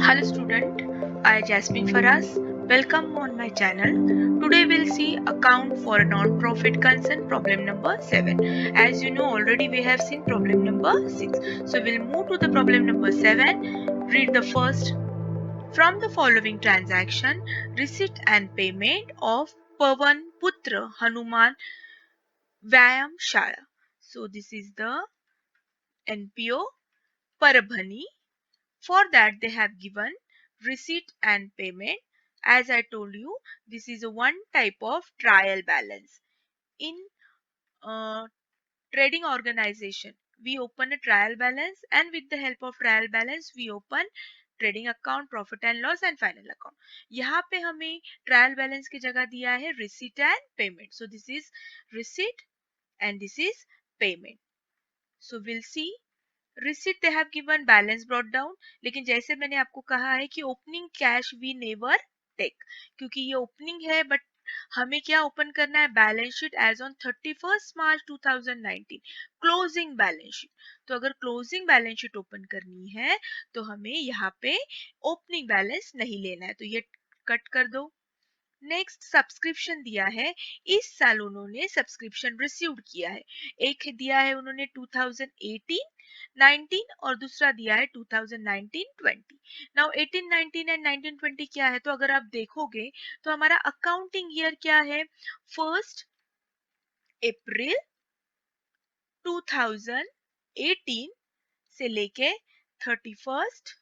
Hello student, I am Jasmine Faraz. Welcome on my channel. Today we'll see account for a non-profit concern problem number 7. As you know already we have seen problem number 6. So we'll move to the problem number 7. Read the first. From the following transaction, receipt and payment of Pavan Putra Hanuman Vyayam Shala. So this is the NPO Parabhani. For that they have given receipt and payment. As I told you, this is a one type of trial balance. In uh, trading organization, we open a trial balance, and with the help of trial balance we open trading account, profit and loss and final account. यहाँ पे हमें trial balance की जगह दिया है receipt and payment. So this is receipt and this is payment. So will see receipt they have given balance brought down. लेकिन जैसे मैंने आपको कहा है कि opening cash we never take, क्योंकि ये ओपनिंग है. बट हमें क्या ओपन करना है? Balance sheet as on 31 March 2019, closing balance sheet. तो अगर क्लोजिंग बैलेंस शीट ओपन करनी है तो हमें यहाँ पे ओपनिंग बैलेंस नहीं लेना है, तो ये कट कर दो. नेक्स्ट सब्सक्रिप्शन दिया है. इस साल उन्होंने सब्सक्रिप्शन रिसीव किया है. एक दिया है उन्होंने 2018-19 और दूसरा दिया है 2019-20. नाउ 18-19 एंड 19-20 क्या है? तो अगर आप देखोगे तो हमारा अकाउंटिंग ईयर क्या है? 1 अप्रैल 2018 से लेके 31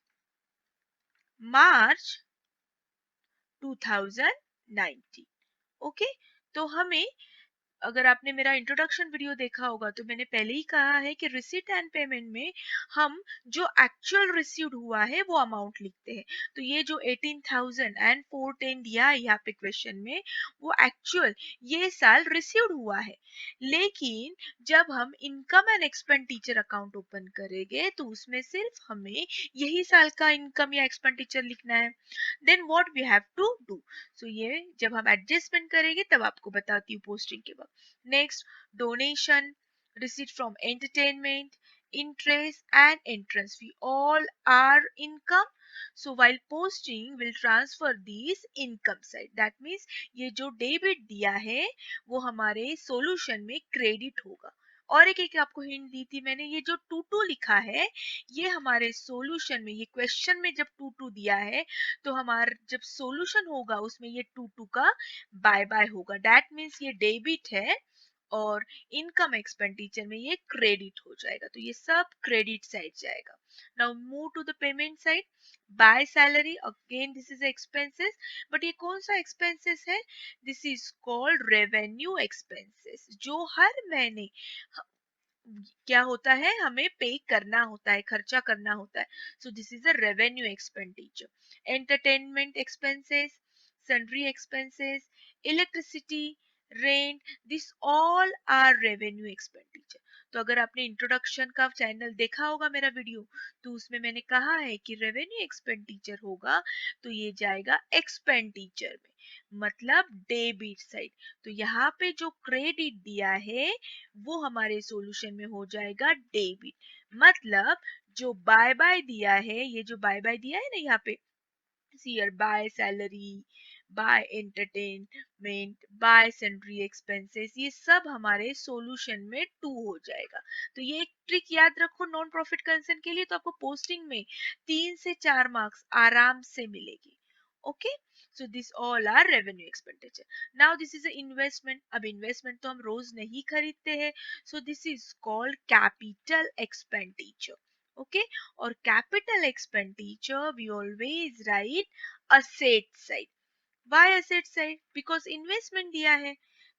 मार्च 2019. ओके, तो हमें, अगर आपने मेरा इंट्रोडक्शन वीडियो देखा होगा तो मैंने पहले ही कहा है कि रिसीट एंड पेमेंट में हम जो एक्चुअल रिसीव्ड हुआ है वो अमाउंट लिखते हैं. तो ये जो 18,000 एंड 410 दिया है यहाँ पे क्वेश्चन में, वो एक्चुअल ये साल रिसीव्ड हुआ है. लेकिन जब हम income and expenditure account open करेंगे तो उसमें सिर्फ हमें यही साल का इनकम या एक्सपेंडिचर लिखना है. Then what we have to do? So ये जब हम एडजस्टमेंट करेंगे तब आपको बताती हूँ पोस्टिंग के वक्त. Next, donation, receipt from entertainment, interest and entrance fee all are income. So while posting will transfer these income side. That means ये जो डेबिट दिया है वो हमारे सॉल्यूशन में क्रेडिट होगा. और एक आपको हिंट दी थी मैंने, ये जो टू टू लिखा है ये हमारे सॉल्यूशन में, ये क्वेश्चन में जब टू टू दिया है तो हमारा जब सॉल्यूशन होगा उसमें ये टू टू का बाय बाय होगा. दैट मीन्स ये डेबिट है और इनकम एक्सपेंडिचर में ये क्रेडिट हो जाएगा. तो ये सब क्रेडिट साइड जाएगा. Now move to the payment side. By salary, again this is expenses. But ये कौन सा एक्सपेंसेस है? This is called revenue expenses, जो हर महीने क्या होता है, हमें पे करना होता है, खर्चा करना होता है. So this is a revenue expenditure. Entertainment expenses, sundry expenses, electricity, rent, this all are revenue expenditure. तो अगर आपने इंट्रोडक्शन का चैनल देखा होगा मेरा वीडियो, तो उसमें मैंने कहा है कि रेवेन्यू एक्सपेंडिचर होगा तो ये जाएगा एक्सपेंडिचर में, मतलब डेबिट साइड. तो यहाँ पे जो क्रेडिट दिया है वो हमारे सॉल्यूशन में हो जाएगा डेबिट. मतलब जो बाय बाय दिया है, ये जो बाय बाय दिया है ना यहाँ पे, here by salary, by entertainment, by sundry expenses, ये सब हमारे सॉल्यूशन में टू हो जाएगा. तो ये एक ट्रिक याद रखो नॉन प्रॉफिट कंसर्न के लिए, तो आपको पोस्टिंग में 3 से 4 मार्क्स आराम से मिलेगी. Okay, so this all are revenue expenditure. Now this is investment. अब इन्वेस्टमेंट तो हम रोज नहीं खरीदते हैं, so this is called capital expenditure. Okay, or capital expenditure we always write asset side. Why asset side? Because investment दिया है,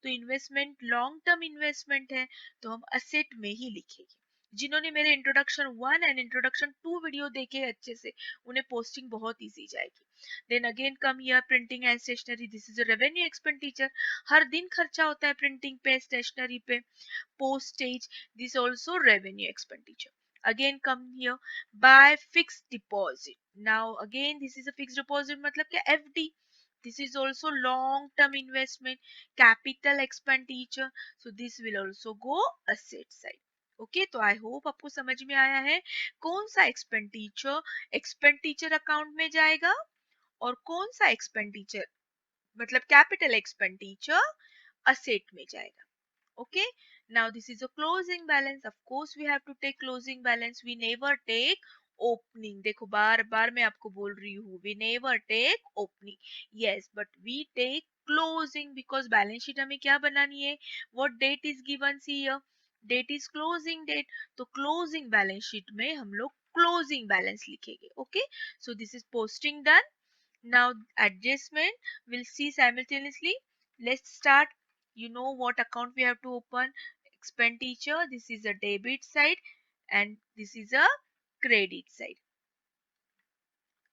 तो इन्वेस्टमेंट लॉन्ग टर्म इन्वेस्टमेंट है, तो हम असेट में ही लिखेंगे. जिन्होंने मेरे इंट्रोडक्शन 1 एंड इंट्रोडक्शन 2 वीडियो देखे अच्छे से, उन्हें पोस्टिंग बहुत इजी जाएगी. Then again come here, printing and stationery, this is a revenue expenditure. हर दिन खर्चा होता है प्रिंटिंग पे, स्टेशनरी पे. Postage, this also revenue expenditure. Again come here, buy fixed deposit. Now again this is a fixed deposit, मतलब क्या? FD. This is also long term investment, capital expenditure, so this will also go asset side. Okay तो आई hope आपको समझ में आया है कौन सा एक्सपेंडिचर अकाउंट में जाएगा और कौन सा एक्सपेंडिचर मतलब कैपिटल एक्सपेंडिचर असेट में जाएगा. Okay, now this is a closing balance. Of course we have to take closing balance. We never take opening. देखो बार बार मैं आपको बोल रही हूँ, we never take opening. Yes, but we take closing because balance sheet हमें क्या बनानी है? What date is given here? Date is closing date. तो closing balance sheet में हम लोग closing balance लिखेंगे. Okay, so this is posting done. Now adjustment we'll see simultaneously. Let's start. You know what account we have to open. Expenditure. This is a debit side and this is a credit side.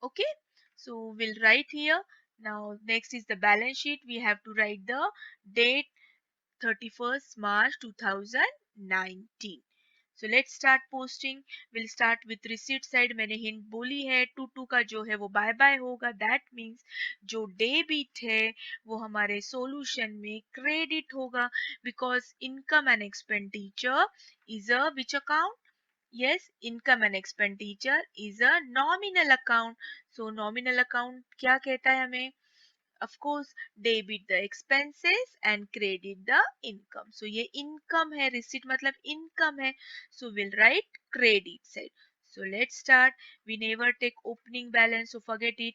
Okay. So we'll write here. Now next is the balance sheet. We have to write the date 31st March 2019. So let's start posting. We'll start with receipt side. मैंने hint बोली है 2 का जो है वो bye bye होगा. That means जो debit है वो हमारे solution में क्रेडिट होगा because income and expenditure is a which account? Yes, income and expenditure is a nominal account. So nominal account क्या कहता है हमें? Of course debit the expenses and credit the income. So ये income है, receipt मतलब income है. So we'll write credit side. So let's start. We never take opening balance, so forget it.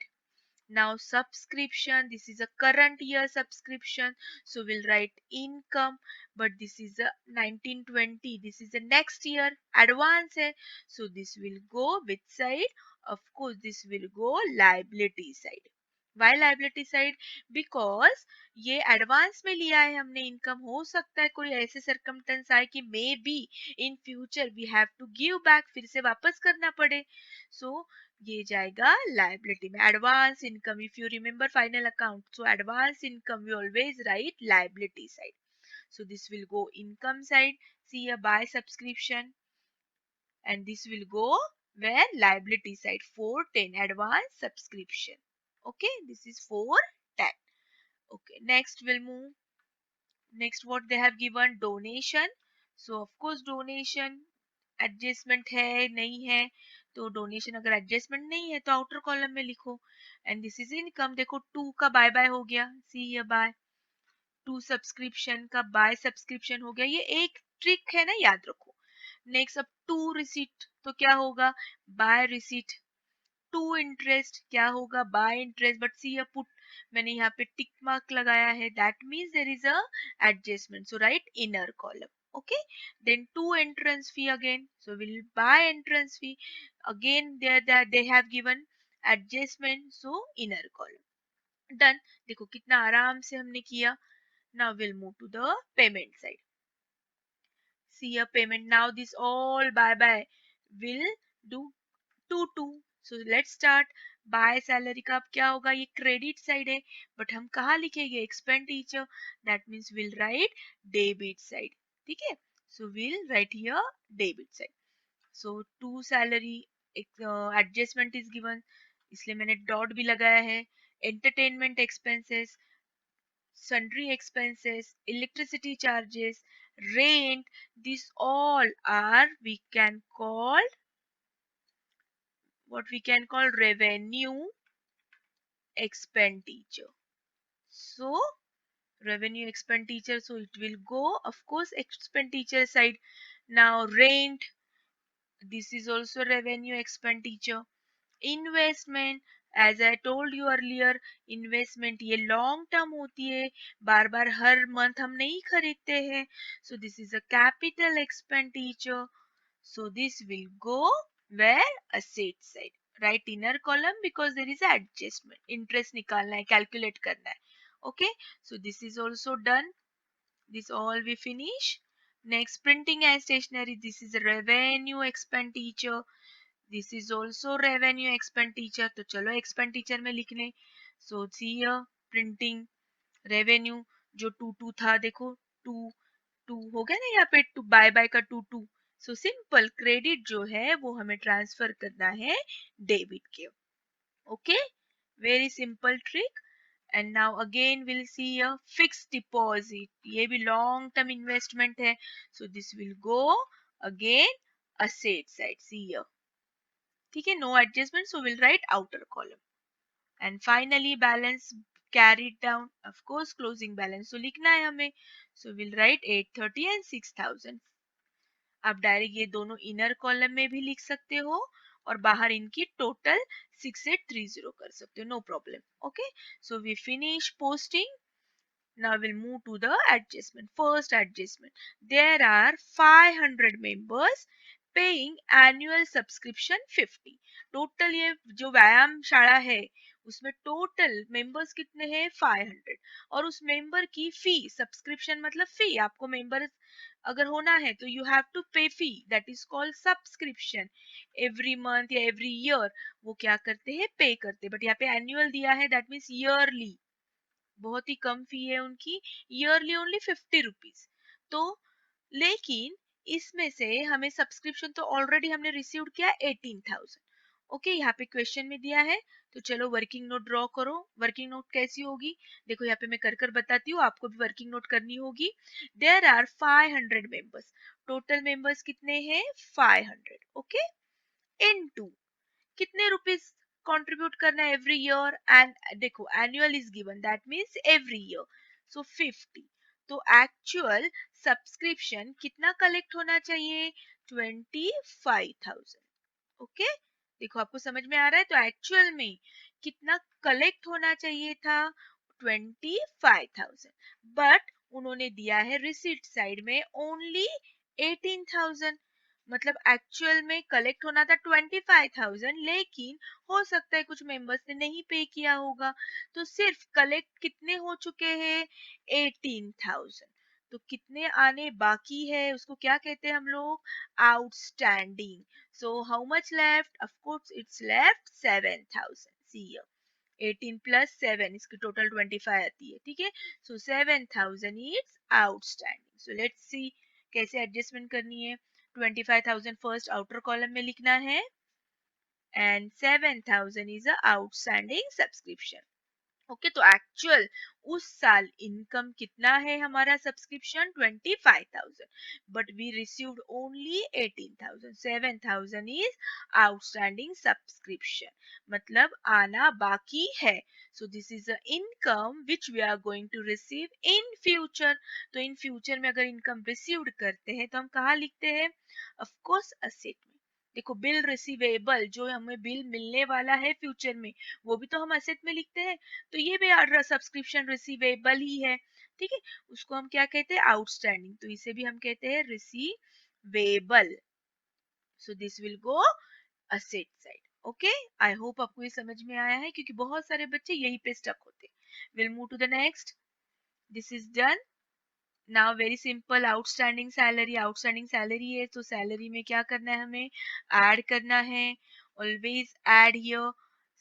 Now subscription, this is a current year subscription, so we'll write income, but this is a 1920, this is the next year advance hai, so this will go which side? Of course this will go liability side. Why liability side? Because ये advance में लिया है हमने income. हो सकता है कोई ऐसे सरकमटेंस आए कि may be in future we have to give back, फिर से वापस करना पड़े. सो ये जाएगा लायबिलिटी में. Advance income, if you remember final account, so advance income we always write liability side. So this will go income side. See a buy subscription, and this will go where? Liability side. 410 advance subscription. Okay, this is 410. Okay, next we'll move. Next what they have given? Donation. So of course donation adjustment है नहीं है, तो donation अगर adjustment नहीं है तो outer column में लिखो. And this is income. देखो 2 का बाय बाय हो गया. सी ये बाय. 2 सब्सक्रिप्शन का बाय सब्सक्रिप्शन हो गया. ये एक ट्रिक है ना, याद रखो. नेक्स्ट अब 2 रिसीट, तो क्या होगा? Bye receipt. 2 इंटरेस्ट क्या होगा? Bye interest. बट सी ये पुट मैंने यहाँ पे टिक मार्क लगाया है. That means there is a adjustment, so write inner column. Okay, then 2 entrance fee again, so we'll buy entrance fee again. There that they have given adjustment, so inner column. Done. देखो कितना आराम से हमने किया. Now we'll move to the payment side. See a payment. Now this all bye bye will do 2 so let's start. By salary का अब क्या होगा? ये क्रेडिट साइड है, बट हम कहाँ लिखेंगे? Expenditure. That means will write debit side. ठीक है, so will write here debit side. So two salary adjustment is given, इसलिए मैंने डॉट भी लगाया है. Entertainment expenses, sundry expenses, electricity charges, rent, these all are we can call what we can call revenue expenditure. So revenue expenditure, so it will go of course expenditure side. Now rent, this is also revenue expenditure. Investment, as I told you earlier, investment ये long term होती है, बार बार हर month हम नहीं खरीदते हैं. So this is a capital expenditure. So this will go where? Asset side. Right inner column because there is a adjustment. Interest निकालना है, calculate करना है. Okay. So this is also done. This all we finish. Next printing and stationery. This is a revenue expenditure. This is also revenue expenditure. तो चलो expenditure में लिखने. So see here printing revenue जो 2 था देखो 2 2 हो गया ना यहाँ पे. टू बाय बाय का 2 सो सिंपल क्रेडिट जो है वो हमें ट्रांसफर करना है डेबिट के. Okay, very simple trick. And now again will see a fixed deposit. ये भी लॉन्ग टर्म इन्वेस्टमेंट है, so this will go again asset side, see here. ठीक है, no adjustment, so we'll write outer column. And finally balance carried down, of course closing balance तो लिखना है हमें, so we'll write 830 and 6000. आप direct ये दोनों इनर कॉलम में भी लिख सकते हो और बाहर इनकी टोटल 6830 कर सकते हो, no problem. Okay, so we finish posting. Now we'll move to the adjustment. First adjustment. There are 500 members paying annual subscription 50. Total ये जो व्यायाम शाला है उसमें टोटल मेंबर्स कितने हैं 500. और उस मेंबर की फी, सब्सक्रिप्शन मतलब फी, आपको मेंबर अगर होना है तो you have to pay fee, that is called subscription. Every month या एवरी ईयर वो क्या करते हैं, पे करते हैं. बट यहाँ पे एनुअल दिया है, दैट मीन्स ईयरली. बहुत ही कम फी है उनकी, ईयरली ओनली 50 रुपीज. तो लेकिन इसमें से हमें सब्सक्रिप्शन तो ऑलरेडी हमने रिसीव किया 18,000. ओके, यहाँ पे क्वेश्चन में दिया है, तो चलो वर्किंग नोट ड्रॉ करो. वर्किंग नोट कैसी होगी, देखो यहाँ पे मैं कर कर बताती हूँ, आपको भी वर्किंग नोट करनी होगी. There are 500 members, total members कितने हैं 500. ओके, इनटू कितने रुपीस कंट्रीब्यूट करना है एवरी ईयर. एंड देखो annual is given, that means every year, so 50. तो एक्चुअल सब्सक्रिप्शन कितना कलेक्ट होना चाहिए, 25,000. ओके, देखो आपको समझ में आ रहा है, तो एक्चुअल में कितना कलेक्ट होना चाहिए था 25,000. बट उन्होंने दिया है रिसीट साइड में ओनली 18,000. मतलब एक्चुअल में कलेक्ट होना था 25,000, लेकिन हो सकता है कुछ मेंबर्स ने नहीं पे किया होगा, तो सिर्फ कलेक्ट कितने हो चुके हैं 18,000. तो कितने आने बाकी है उसको क्या कहते हैं हम लोग, outstanding. So how much left? Of course, it's left 7,000. See here, 18 plus 7 इसकी total 25 आती है, ठीक है. So 7,000 is outstanding. So let's see कैसे adjustment करनी है. 25,000 first outer column में लिखना है and 7,000 is a outstanding subscription. Okay, तो एक्चुअल उस साल इनकम कितना है हमारा subscription 25,000, but we received only 18,000. 7,000 is outstanding subscription, मतलब आना बाकी है. So this is a income which we are going to receive in future. तो इन फ्यूचर में अगर इनकम रिसीव्ड करते हैं तो हम कहाँ लिखते हैं, ऑफ कोर्स असेट में. देखो बिल रिसीवेबल, जो हमें बिल मिलने वाला है फ्यूचर में, वो भी तो हम असेट में लिखते हैं. तो ये भी सब्सक्रिप्शन रिसीवेबल ही है, ठीक है. उसको हम क्या कहते हैं, आउटस्टैंडिंग. तो इसे भी हम कहते हैं receivable. So this will go asset side. Okay, I hope आपको ये समझ में आया है, क्योंकि बहुत सारे बच्चे यही पे स्टक होते हैं. Will move to the next. This is done. Now very simple, outstanding salary. Outstanding salary है तो सैलरी में क्या करना है, हमें ऐड करना है. Always add here.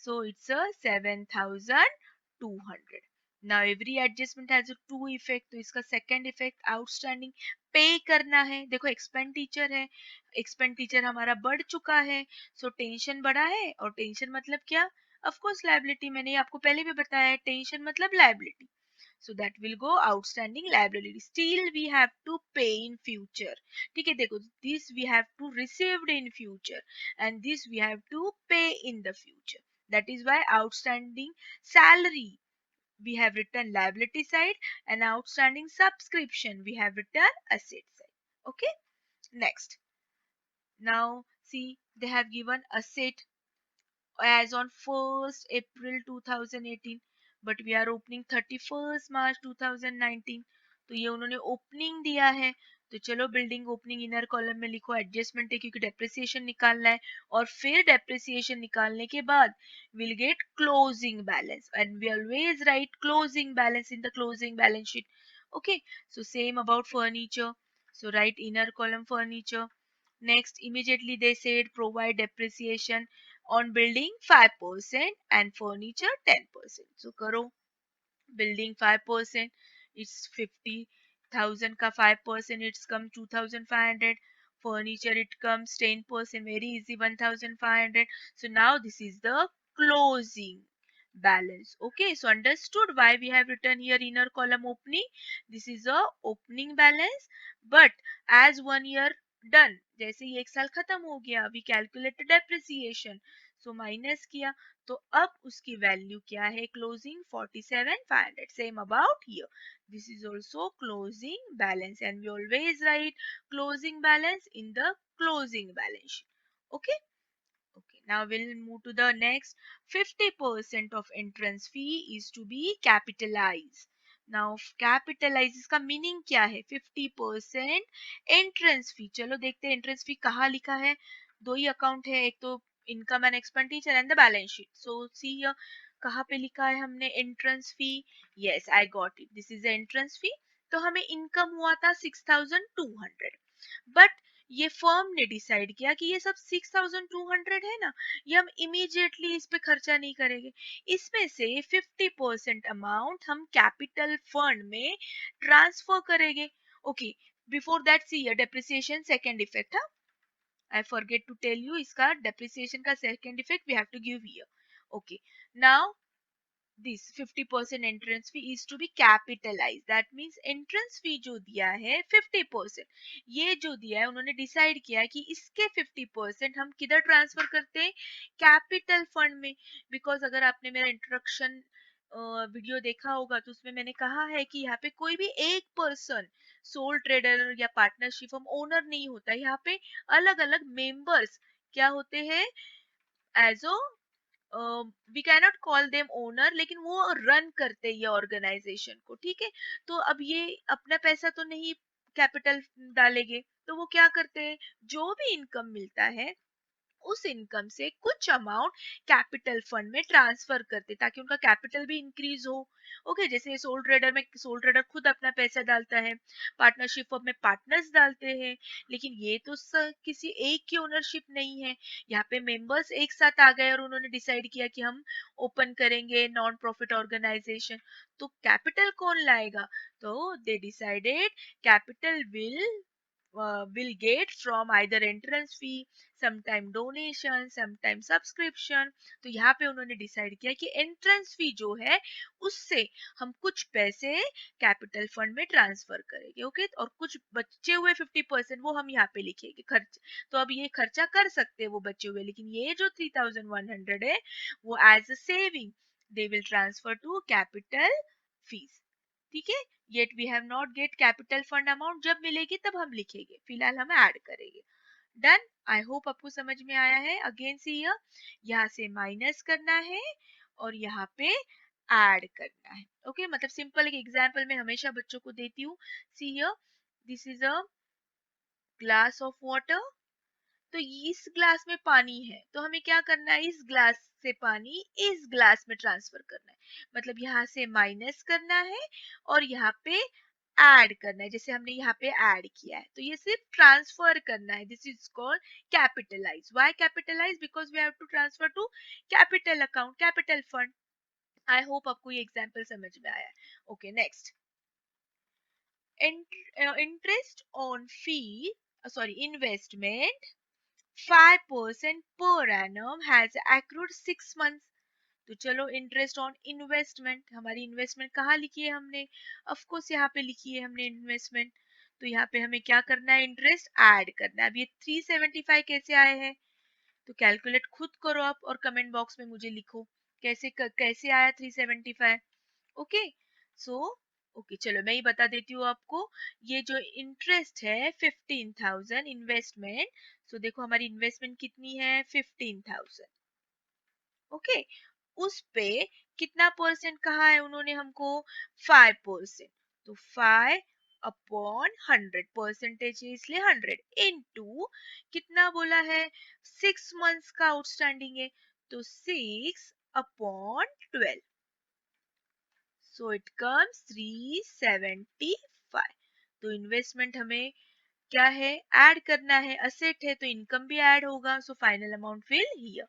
So it's a 7,200. Now every adjustment has a two effect, तो इसका सेकंड इफेक्ट आउटस्टैंडिंग पे करना है. देखो एक्सपेंडिचर है, एक्सपेंडिचर हमारा बढ़ चुका है, सो टेंशन बढ़ा है. और टेंशन मतलब क्या, ऑफ कोर्स लायबिलिटी. मैंने आपको पहले भी बताया है, टेंशन मतलब liability. So that will go outstanding liability. Still we have to pay in future. ठीक है, देखो this we have to received in future and this we have to pay in the future. That is why outstanding salary we have written liability side and outstanding subscription we have written asset side. Okay, next. Now see, they have given asset as on 1st April 2018, but we are opening 31st March 2019. तो ये उन्होंने opening दिया है, तो चलो building opening inner column में लिखो. Adjustment है क्योंकि डेप्रिसिएशन निकालना है, और फिर डेप्रिसिएशन निकालने के बाद will get closing balance and we always write closing balance in the closing balance sheet. Okay, so same about furniture. So write inner column furniture. Next, immediately they said provide depreciation on building 5% and furniture 10%. So karo, building 5%, it's 50,000 ka 5%, it's come 2,500. Furniture it comes 10%, very easy, 1,500. So now this is the closing balance. Okay, so understood why we have written here inner column opening. This is a opening balance, but as 1 year done. जैसे ही एक साल खत्म हो गया, we calculated depreciation, so minus किया, तो अब उसकी वैल्यू क्या है, closing 47,500, same about here, this is also closing balance and we always write closing balance in the closing balance sheet. Okay. Okay, now we'll move to the next. 50% of entrance fee is to be capitalized. Now capitalize इसका meaning क्या है? 50% entrance fee. चलो देखते हैं entrance fee कहाँ लिखा है. दो ही अकाउंट है, एक तो income and expenditure and the balance sheet. So see here, कहाँ पे लिखा है हमने entrance fee? Yes, I got it. This is the entrance fee. तो हमें income हुआ था 6,200. बट ये फर्म ने डिसाइड किया कि ये सब 6,200 है ना, ये हम इमीडिएटली इस पे खर्चा नहीं करेंगे, इसमें से 50% अमाउंट हम कैपिटल फंड में ट्रांसफर करेंगे। Okay, before that see depreciation second effect. I forget to tell you, इसका डेप्रिसिएशन का second effect we have to give here. Okay, now this 50% entrance fee is to be capitalized, that means entrance fee जो दिया है 50%, ये जो दिया है उन्होंने डिसाइड किया कि इसके 50% हम किधर ट्रांसफर करते हैं, कैपिटल फंड में। बिकॉज अगर आपने मेरा इंट्रोडक्शन वीडियो देखा होगा तो उसमें मैंने कहा है कि यहाँ पे कोई भी एक पर्सन सोल ट्रेडर या पार्टनरशिप हम ओनर नहीं होता, यहाँ पे अलग अलग मेंबर्स क्या होते हैं, as we cannot call them owner, लेकिन वो रन करते हैं ये ऑर्गेनाइजेशन को, ठीक है। तो अब ये अपना पैसा तो नहीं कैपिटल डालेंगे, तो वो क्या करते हैं, जो भी इनकम मिलता है उस इनकम से कुछ अमाउंट कैपिटल फंड में ट्रांसफर करते ताकि उनका कैपिटल भी इंक्रीज हो। ओके, जैसे सोल ट्रेडर में सोल ट्रेडर खुद अपना पैसा डालता है, पार्टनरशिप में पार्टनर्स डालते हैं, लेकिन ये तो किसी एक की ओनरशिप नहीं है, यहाँ पे मेंबर्स एक साथ आ गए और उन्होंने डिसाइड किया कि हम ओपन करेंगे नॉन प्रॉफिट ऑर्गेनाइजेशन, तो कैपिटल कौन लाएगा, तो they decided capital will get from either entrance fee, sometime donation, sometime subscription। तो यहाँ पे उन्होंने डिसाइड किया कि एंट्रेंस फी जो है उससे हम कुछ पैसे कैपिटल फंड में ट्रांसफर करेंगे। ओके, और कुछ बचे हुए 50% वो हम यहाँ पे लिखेंगे खर्च। तो अब ये खर्चा कर सकते हैं वो बचे हुए, लेकिन ये जो 3,100 है वो as a saving they will transfer to capital fees, ठीक है। Yet we have not get capital fund amount, जब मिलेगी तब हम लिखेंगे, फिलहाल हम ऐड करेंगे। डन, आई होप आपको समझ में आया है। अगेन सी यहाँ से माइनस करना है और यहाँ पे ऐड करना है। ओके, मतलब सिंपल एक एग्जांपल मैं हमेशा बच्चों को देती हूँ। See here, this is a glass of water, तो इस ग्लास में पानी है, तो हमें क्या करना है, इस ग्लास से पानी इस ग्लास में ट्रांसफर करना है, मतलब यहाँ से माइनस करना है और यहाँ पे ऐड करना है, जैसे हमने यहाँ पे ऐड किया है, तो ये सिर्फ ट्रांसफर करना है। This is called capitalize. Why capitalize, because we have to transfer to capital account, capital fund. I hope आपको ये एग्जांपल समझ में आया है। Okay, next, interest on fee, sorry investment 5% per annum has accrued 6 months। तो चलो interest on investment, हमारी investment कहाँ लिखी है हमने, ऑफ कोर्स यहाँ पे लिखी है हमने इन्वेस्टमेंट। तो यहाँ पे हमें क्या करना है, इंटरेस्ट ऐड करना है। अब ये 375 कैसे आए हैं, तो कैलकुलेट खुद करो आप और कमेंट बॉक्स में मुझे लिखो कैसे आया 375। ओके, सो ओके, चलो मैं ही बता देती हूँ आपको। ये जो इंटरेस्ट है 15,000 इन्वेस्टमेंट, सो देखो हमारी इन्वेस्टमेंट कितनी है 15,000। ओके, उस पे कितना परसेंट कहा है उन्होंने हमको, 5%। तो 5/100, परसेंटेज है इसलिए 100 इनटू कितना बोला है, 6 मंथ्स का आउटस्टैंडिंग है, तो 6/12, सो इट कम्स 375। तो इन्वेस्टमेंट हमें क्या है, ऐड करना है, असेट है तो इनकम भी ऐड होगा, so final amount will hear.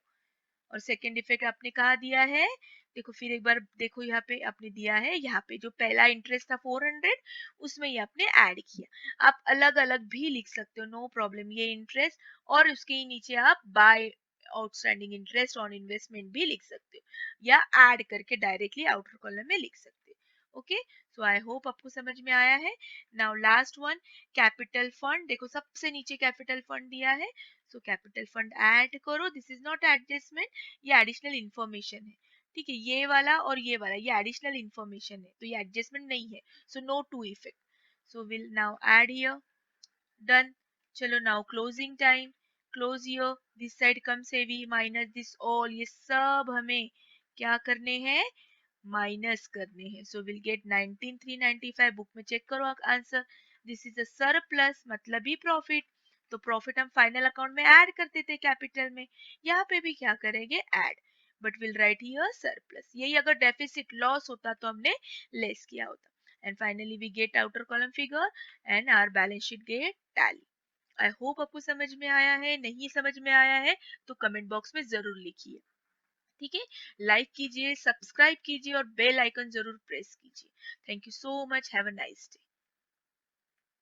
और सेकंड इफेक्ट आपने कहा दिया है, देखो फिर एक बार देखो, यहाँ पे आपने दिया है, यहाँ पे जो पहला इंटरेस्ट था 400, उसमें ये आपने ऐड किया। आप अलग अलग भी लिख सकते हो, नो प्रॉब्लम, ये इंटरेस्ट और उसके ही नीचे आप by outstanding interest on investment भी लिख सकते हो, या ऐड करके डायरेक्टली आउटर कॉलम में लिख सकते हो। ओके, सो आई होप आपको समझ में आया है। Now last one, capital fund. देखो सबसे नीचे कैपिटल फंड दिया है, सो कैपिटल फंड ऐड करो। दिस इज नॉट एडजस्टमेंट, ये एडिशनल इंफॉर्मेशन है। ठीक है, ये वाला और ये वाला ये एडिशनल इंफॉर्मेशन है, तो ये एडजस्टमेंट नहीं है, so no to effect. So will now add here, done. चलो now closing time, close here, this side comes heavy minus this all, ये सब हमें क्या करने हैं, माइनस करने हैं। सो विल गेट 19395, बुक में चेक करो answer. This is a surplus, मतलब ही प्रॉफिट। तो प्रॉफिट हम फाइनल अकाउंट में ऐड कर देते कैपिटल में, यहाँ पे भी क्या करेंगे, add, but will write here surplus. यही अगर डेफिसिट लॉस होता तो हमने लेस किया होता। And finally we get outer column figure and our balance sheet get tally. I hope आपको समझ में आया है। नहीं समझ में आया है तो कमेंट बॉक्स में जरूर लिखिए। ठीक है, लाइक कीजिए, सब्सक्राइब कीजिए और बेल आइकन जरूर प्रेस कीजिए। Thank you so much, have a nice day.